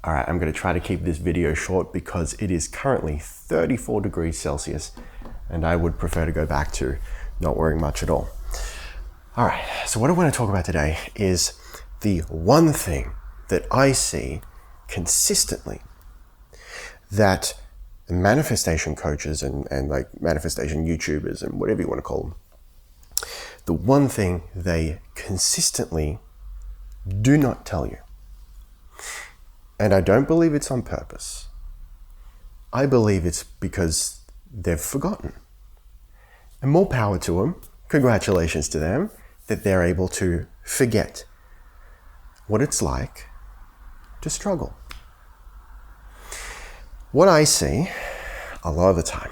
All right, I'm going to try to keep this video short because it is currently 34 degrees Celsius and I would prefer to go back to not wearing much at all. All right, so what I want to talk about today is the one thing that I see consistently that manifestation coaches and like manifestation YouTubers and whatever you want to call them, the one thing they consistently do not tell you. And I don't believe it's on purpose. I believe it's because they've forgotten. And more power to them, congratulations to them, that they're able to forget what it's like to struggle. What I see a lot of the time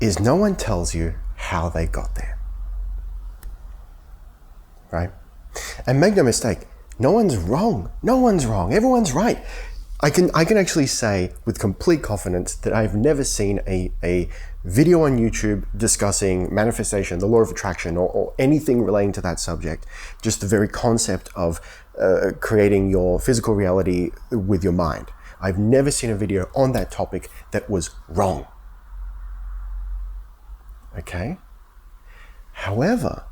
is no one tells you how they got there, right? And make no mistake, no one's wrong. No one's wrong. Everyone's right. I can actually say with complete confidence that I've never seen a video on YouTube discussing manifestation, the law of attraction, or anything relating to that subject. Just the very concept of creating your physical reality with your mind. I've never seen a video on that topic that was wrong. Okay? However,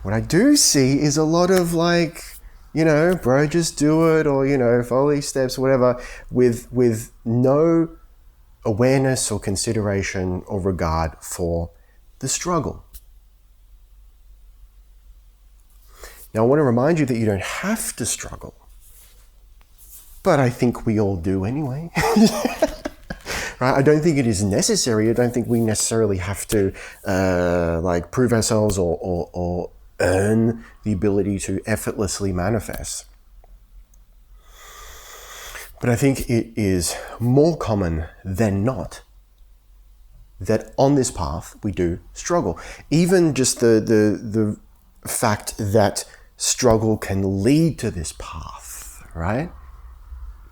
what I do see is a lot of like, bro, just do it, or, follow these steps, whatever, with no awareness or consideration or regard for the struggle. Now, I want to remind you that you don't have to struggle, but I think we all do anyway. Right? I don't think it is necessary. I don't think we necessarily have to prove ourselves or earn the ability to effortlessly manifest. But I think it is more common than not that on this path we do struggle. Even just the fact that struggle can lead to this path, right?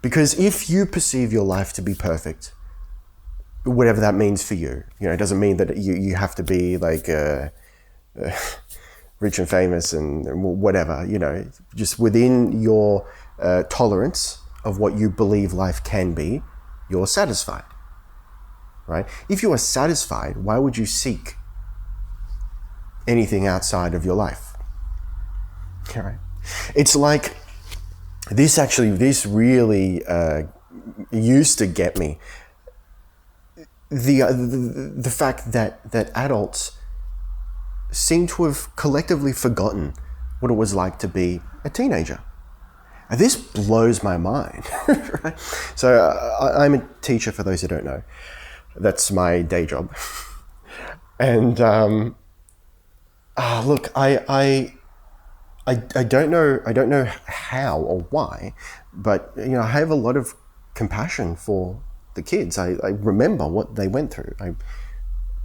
Because if you perceive your life to be perfect, whatever that means for you, it doesn't mean that you have to be like rich and famous and whatever, just within your tolerance of what you believe life can be, you're satisfied, right? If you are satisfied, why would you seek anything outside of your life? All right. It's like this really used to get me. The fact that adults seem to have collectively forgotten what it was like to be a teenager. And this blows my mind. Right? So I'm a teacher, for those who don't know. That's my day job. And look, I don't know how or why, but I have a lot of compassion for the kids. I remember what they went through. I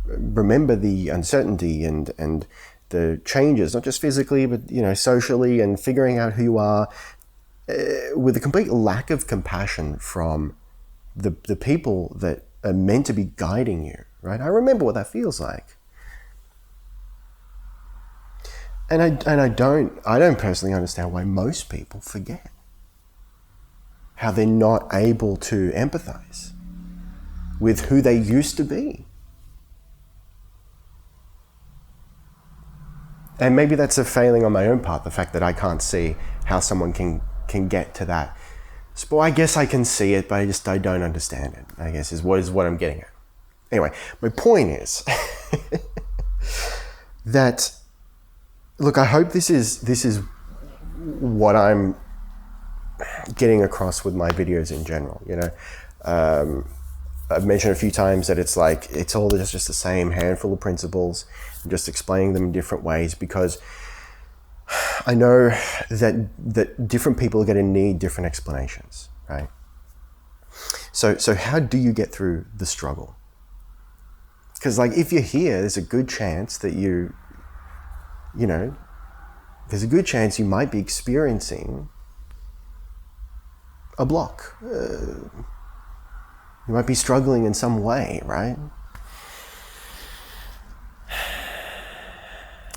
remember the uncertainty and the changes, not just physically, but socially, and figuring out who you are, with a complete lack of compassion from the people that are meant to be guiding you, right? I remember what that feels like. And I don't personally understand why most people forget how they're not able to empathize with who they used to be. And maybe that's a failing on my own part, the fact that I can't see how someone can get to that. So I guess I can see it, but I don't understand it, I guess is what I'm getting at. Anyway, my point is that, look, I hope this is what I'm getting across with my videos in general. I've mentioned a few times that it's all just the same handful of principles. I'm just explaining them in different ways because I know that different people are going to need different explanations, right? So how do you get through the struggle? Because if you're here, there's a good chance that there's a good chance you might be experiencing a block. You might be struggling in some way, right?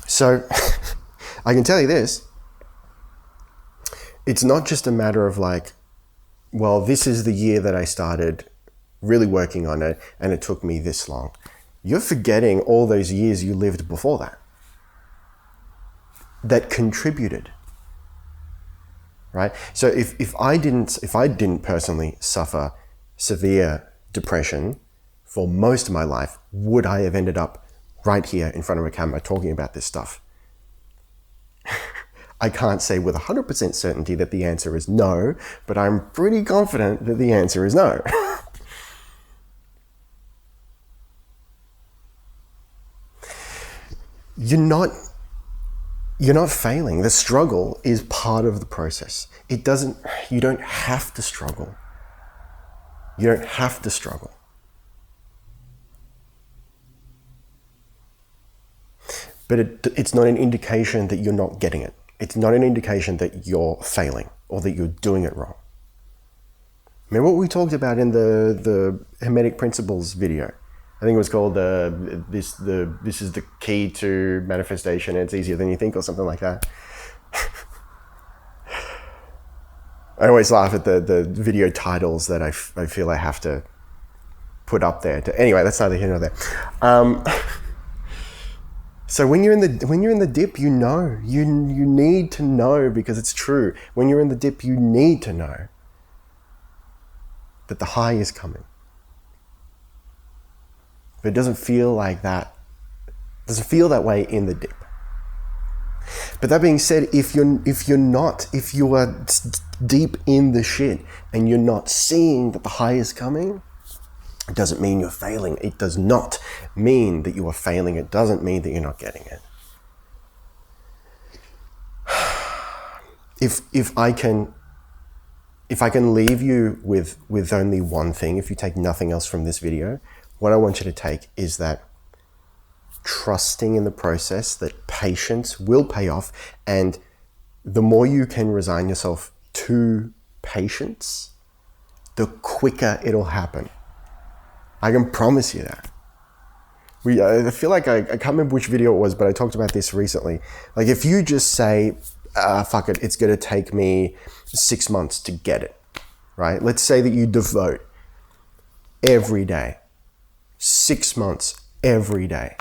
So I can tell you this, it's not just a matter of like, well, this is the year that I started really working on it and it took me this long. You're forgetting all those years you lived before that contributed, right? So if I didn't personally suffer severe depression for most of my life, would I have ended up right here in front of a camera talking about this stuff? I can't say with 100% certainty that the answer is no, but I'm pretty confident that the answer is no. You're not failing. The struggle is part of the process. You don't have to struggle. You don't have to struggle. But it's not an indication that you're not getting it. It's not an indication that you're failing or that you're doing it wrong. Remember what we talked about in the Hermetic Principles video? I think it was called this is the key to manifestation and it's easier than you think, or something like that. I always laugh at the video titles that I feel I have to put up there. Anyway, that's neither here nor there. So when you're in the dip, you know, you need to know, because it's true. When you're in the dip, you need to know that the high is coming. But it doesn't feel like that. It doesn't feel that way in the dip. But that being said, if you are deep in the shit and you're not seeing that the high is coming, it doesn't mean you're failing. It does not mean that you are failing. It doesn't mean that you're not getting it. If I can leave you with only one thing, if you take nothing else from this video, what I want you to take is that trusting in the process, that patience will pay off, and the more you can resign yourself to patience, the quicker it'll happen. I can promise you that. I feel like I can't remember which video it was, but I talked about this recently. Like if you just say, fuck it, it's going to take me 6 months to get it, right? Let's say that you devote every day, 6 months, every day.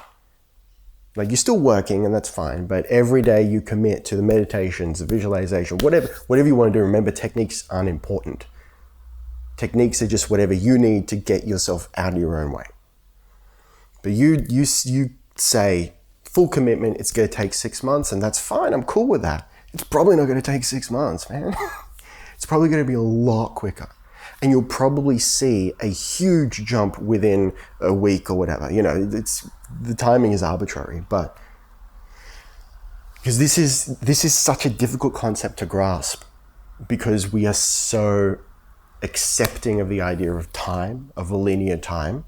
Like you're still working and that's fine, but every day you commit to the meditations, the visualization, whatever you want to do. Remember, techniques aren't important. Techniques are just whatever you need to get yourself out of your own way. But you say full commitment, it's going to take 6 months, and that's fine. I'm cool with that. It's probably not going to take 6 months, man. It's probably going to be a lot quicker. And you'll probably see a huge jump within a week or whatever. You know, the timing is arbitrary, but because this is such a difficult concept to grasp, because we are so accepting of the idea of time, of a linear time.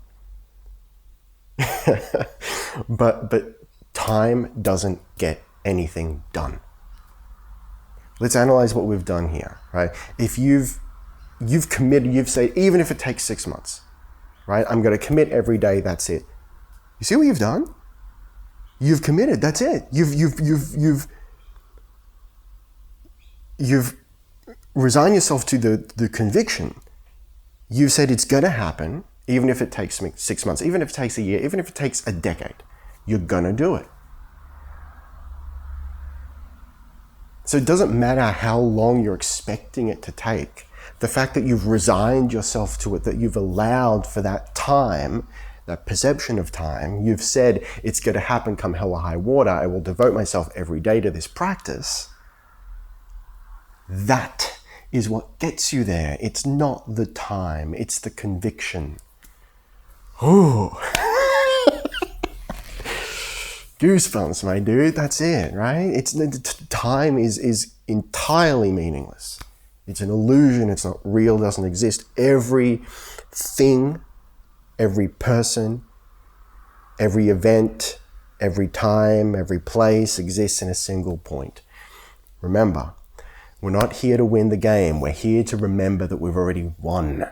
but time doesn't get anything done. Let's analyze what we've done here, right? If you've committed, you've said, even if it takes 6 months, right? I'm going to commit every day. That's it. You see what you've done? You've committed. That's it. You've resigned yourself to the conviction. You've said it's going to happen, even if it takes 6 months, even if it takes a year, even if it takes a decade. You're going to do it. So it doesn't matter how long you're expecting it to take. The fact that you've resigned yourself to it, that you've allowed for that time, that perception of time, you've said it's going to happen come hell or high water, I will devote myself every day to this practice. That is what gets you there. It's not the time, it's the conviction. Ooh. Goosebumps, my dude. That's it, right? Time is entirely meaningless. It's an illusion. It's not real. It doesn't exist. Every thing, every person, every event, every time, every place exists in a single point. Remember, we're not here to win the game. We're here to remember that we've already won.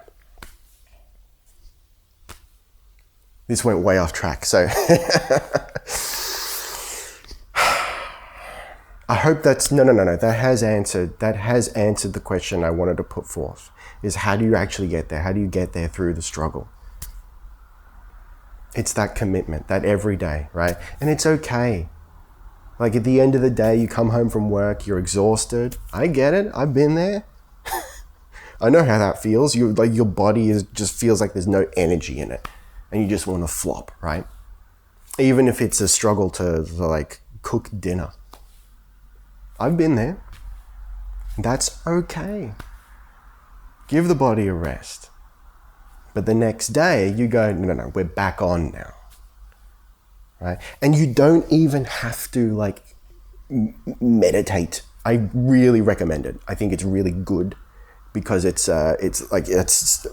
This went way off track, so I hope that's, no. That has answered the question I wanted to put forth, is how do you actually get there? How do you get there through the struggle? It's that commitment, that every day, right? And it's okay. Like at the end of the day, you come home from work, you're exhausted. I get it. I've been there. I know how that feels. Your body just feels like there's no energy in it, and you just want to flop, right? Even if it's a struggle to like cook dinner. I've been there. That's okay. Give the body a rest. But the next day you go, no, we're back on now. Right? And you don't even have to like meditate. I really recommend it. I think it's really good because it's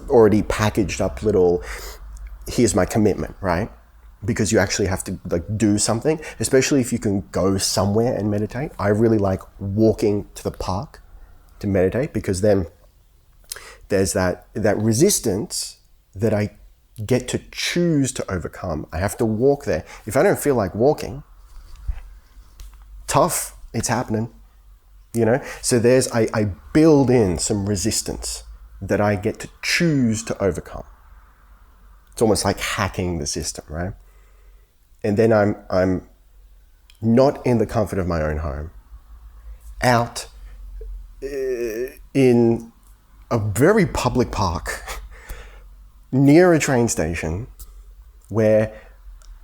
already packaged up little, here's my commitment, right? Because you actually have to like do something, especially if you can go somewhere and meditate. I really like walking to the park to meditate, because then there's that resistance that I get to choose to overcome. I have to walk there. If I don't feel like walking, tough, it's happening, So I build in some resistance that I get to choose to overcome. It's almost like hacking the system, right? And then I'm not in the comfort of my own home, out in a very public park near a train station where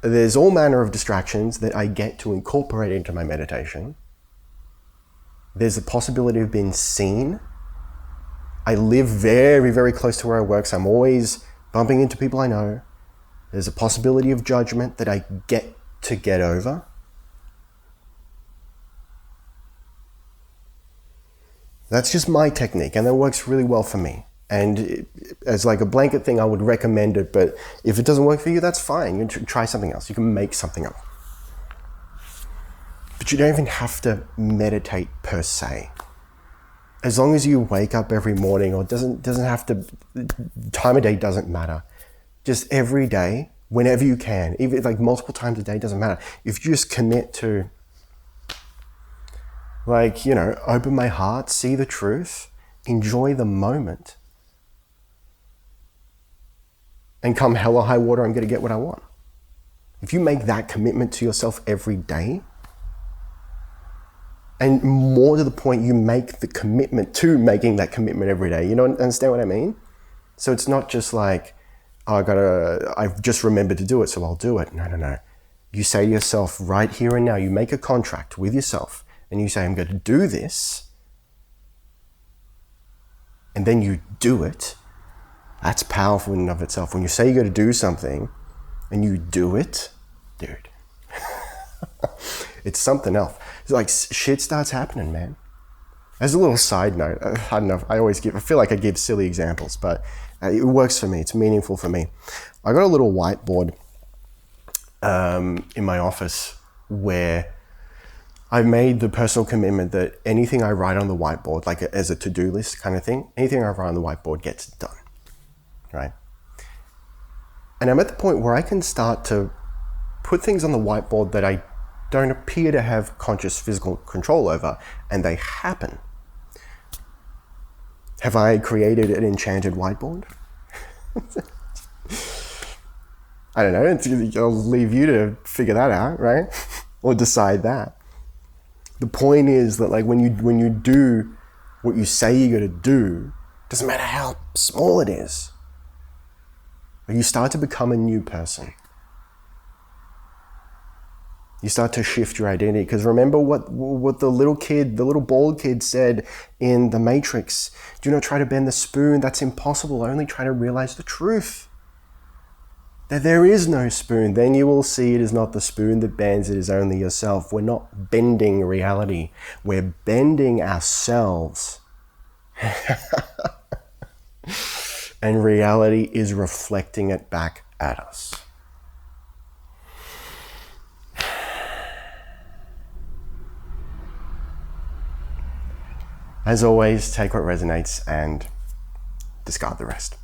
there's all manner of distractions that I get to incorporate into my meditation. There's a possibility of being seen. I live very, very close to where I work, so I'm always bumping into people I know. There's a possibility of judgment that I get to get over. That's just my technique, and that works really well for me. And as like a blanket thing, I would recommend it, but if it doesn't work for you, that's fine. You can try something else. You can make something up. But you don't even have to meditate per se. As long as you wake up every morning, or doesn't have to, time of day doesn't matter. Just every day, whenever you can, even like multiple times a day, doesn't matter. If you just commit to, like, open my heart, see the truth, enjoy the moment, and come hell or high water, I'm going to get what I want. If you make that commitment to yourself every day, and more to the point, you make the commitment to making that commitment every day. You understand what I mean? So it's not just like, I've just remembered to do it, so I'll do it. No. You say to yourself right here and now, you make a contract with yourself, and you say, I'm going to do this, and then you do it. That's powerful in and of itself. When you say you're going to do something and you do it, dude, it's something else. It's like shit starts happening, man. As a little side note, I don't know, I feel like I give silly examples, but it works for me. It's meaningful for me. I got a little whiteboard in my office where I've made the personal commitment that anything I write on the whiteboard, like as a to-do list kind of thing, anything I write on the whiteboard gets done, right? And I'm at the point where I can start to put things on the whiteboard that I don't appear to have conscious physical control over, and they happen. Have I created an enchanted whiteboard? I don't know. I'll leave you to figure that out, right? Or decide that. The point is that like when you do what you say you're going to do, doesn't matter how small it is, you start to become a new person. You start to shift your identity. Because remember what the little bald kid said in The Matrix. Do not try to bend the spoon. That's impossible. Only try to realize the truth. That there is no spoon. Then you will see it is not the spoon that bends. It is only yourself. We're not bending reality. We're bending ourselves. And reality is reflecting it back at us. As always, take what resonates and discard the rest.